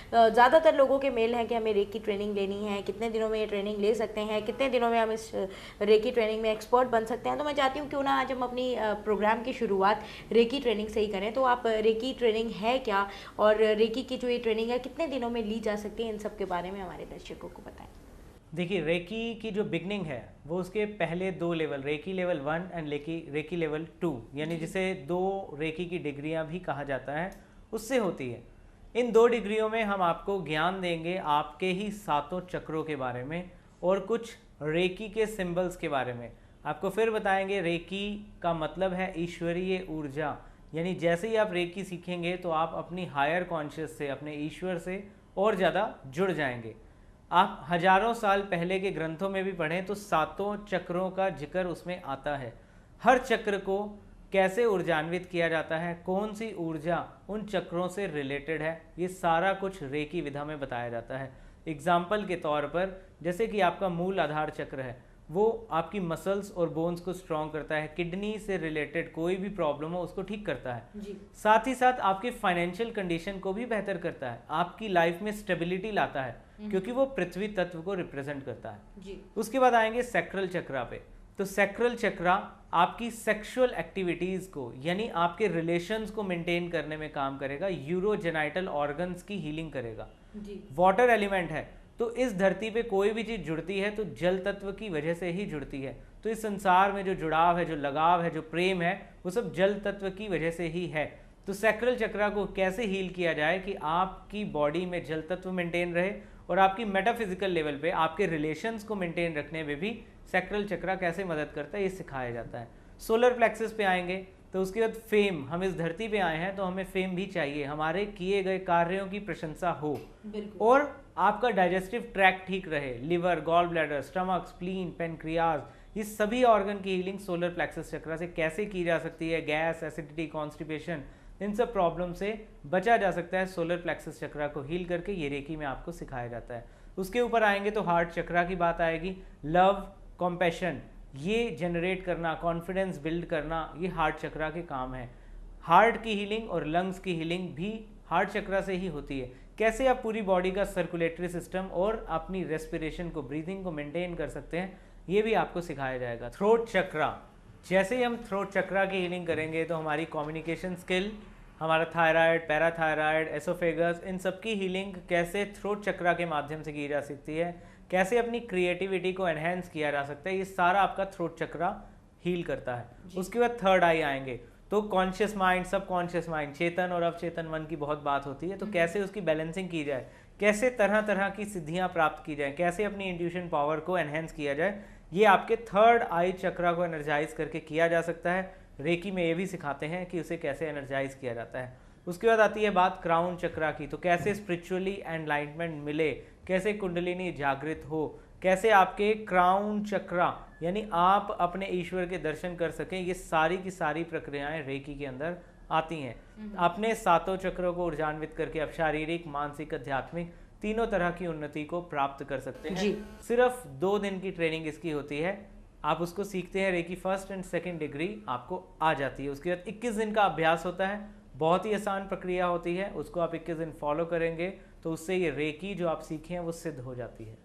ज़्यादातर लोगों के मेल हैं कि हमें रेकी ट्रेनिंग लेनी है, कितने दिनों में ये ट्रेनिंग ले सकते हैं, कितने दिनों में हम इस रेकी ट्रेनिंग में एक्सपर्ट बन सकते हैं। तो मैं चाहती हूँ क्यों ना आज हम अपनी प्रोग्राम की शुरुआत रेकी ट्रेनिंग से ही करें। तो आप रेकी ट्रेनिंग है क्या, और रेकी की जो ये ट्रेनिंग है कितने दिनों में ली जा सकती है, इन सब के बारे में हमारे दर्शकों को बताएं। देखिए, रेकी की जो बिगनिंग है वो उसके पहले 2 level, reiki level 1 and reiki level 2, यानी जिसे 2 रेकी की डिग्रियां भी कहा जाता है, उससे होती है। इन 2 डिग्रियों में हम आपको ज्ञान देंगे आपके ही 7 चक्रों के बारे में और कुछ रेकी के सिंबल्स के बारे में। आपको फिर बताएंगे रेकी का मतलब है ईश्वरीय ऊर्जा, यानी जैसे ही आप रेकी सीखेंगे तो आप अपनी हायर कॉन्शियस से, अपने ईश्वर से और ज़्यादा जुड़ जाएंगे। आप हजारों साल पहले के ग्रंथों में भी पढ़ें तो 7 चक्रों का जिक्र उसमें आता है। हर चक्र को कैसे ऊर्जान्वित किया जाता है, कौन सी ऊर्जा उन चक्रों से रिलेटेड है, ये सारा कुछ रेकी विधा में बताया जाता है। एग्जाम्पल के तौर पर, जैसे कि आपका मूल आधार चक्र है, वो आपकी मसल्स और बोन्स को स्ट्रॉन्ग करता है, किडनी से रिलेटेड कोई भी प्रॉब्लम हो उसको ठीक करता है जी। साथ ही साथ आपकी फाइनेंशियल कंडीशन को भी बेहतर करता है, आपकी लाइफ में स्टेबिलिटी लाता है, क्योंकि वो पृथ्वी तत्व को रिप्रेजेंट करता है। जी। उसके बाद आएंगे सैक्रल चक्रा पे। तो सैक्रल चक्रा आपकी सेक्सुअल एक्टिविटीज को, यानी आपके रिलेशंस को मेंटेन करने में काम करेगा, यूरोजेनाइटल ऑर्गन्स की हीलिंग करेगा। जी। वाटर एलिमेंट है, तो इस धरती पे कोई भी चीज जुड़ती है तो जल तत्व की वजह से ही जुड़ती है। तो इस संसार में जो जुड़ाव है, जो लगाव है, जो प्रेम है, वो सब जल तत्व की वजह से ही है। तो सैक्रल चक्रा को कैसे हील किया जाए कि आपकी बॉडी में जल तत्व मेंटेन रहे और आपकी मेटाफिजिकल लेवल पे आपके रिलेशंस को मेंटेन रखने में भी सैक्रल चक्रा कैसे मदद करता है, ये सिखाया जाता है। सोलर प्लेक्सस पे आएंगे तो उसके बाद फेम, हम इस धरती पे आए हैं तो हमें फेम भी चाहिए, हमारे किए गए कार्यों की प्रशंसा हो, और आपका डाइजेस्टिव ट्रैक ठीक रहे, liver, gall bladder, stomach, spleen, pancreas, ये सभी ऑर्गन की हीलिंग सोलर प्लेक्सस चक्रा से कैसे की जा सकती है। गैस, एसिडिटी, कॉन्स्टिपेशन, इन सब प्रॉब्लम से बचा जा सकता है सोलर प्लेक्सस चक्रा को हील करके, ये रेकी में आपको सिखाया जाता है। उसके ऊपर आएंगे तो हार्ट चक्रा की बात आएगी। लव, कॉम्पैशन, ये जनरेट करना, कॉन्फिडेंस बिल्ड करना, ये हार्ट चक्रा के काम है। हार्ट की हीलिंग और लंग्स की हीलिंग भी हार्ट चक्रा से ही होती है। कैसे आप पूरी बॉडी का सर्कुलेटरी सिस्टम और अपनी रेस्पिरेशन को, ब्रीदिंग को मेंटेन कर सकते हैं, ये भी आपको सिखाया जाएगा। थ्रोट चक्रा, जैसे ही हम थ्रोट चक्रा की हीलिंग करेंगे तो हमारी कम्युनिकेशन स्किल, हमारा थायराइड, पैराथायराइड, एसोफेगस, इन सब की हीलिंग कैसे थ्रोट चक्रा के माध्यम से की जा सकती है, कैसे अपनी क्रिएटिविटी को एनहेंस किया जा सकता है, ये सारा आपका थ्रोट चक्रा हील करता है। उसके बाद थर्ड आई आएंगे तो कॉन्शियस माइंड, सब कॉन्शियस माइंड, चेतन और अवचेतन मन की बहुत बात होती है, तो कैसे उसकी बैलेंसिंग की जाए, कैसे तरह तरह की सिद्धियां प्राप्त की जाए, कैसे अपनी इंट्यूशन पावर को एनहेंस किया जाए, ये आपके थर्ड आई चक्रा को एनर्जाइज करके किया जा सकता है। रेकी में ये भी सिखाते हैं कि उसे कैसे एनर्जाइज किया जाता है। उसके बाद आती है बात क्राउन चक्रा की, तो कैसे स्पिरिचुअली एनलाइटमेंट मिले, कैसे कुंडलिनी जागृत हो, कैसे आपके क्राउन चक्रा यानी आप अपने ईश्वर के दर्शन कर सकें, ये सारी की सारी प्रक्रियाएं रेकी के अंदर आती हैं। अपने 7 चक्रों को ऊर्जान्वित करके आप शारीरिक, मानसिक, आध्यात्मिक तीनों तरह की उन्नति को प्राप्त कर सकते हैं। जी। सिर्फ 2 दिन की ट्रेनिंग इसकी होती है, आप उसको सीखते हैं, reiki first and second degree आपको आ जाती है। उसके बाद 21 दिन का अभ्यास होता है, बहुत ही आसान प्रक्रिया होती है, उसको आप 21 दिन फॉलो करेंगे तो उससे ये रेकी जो आप सीखे हैं वो सिद्ध हो जाती है।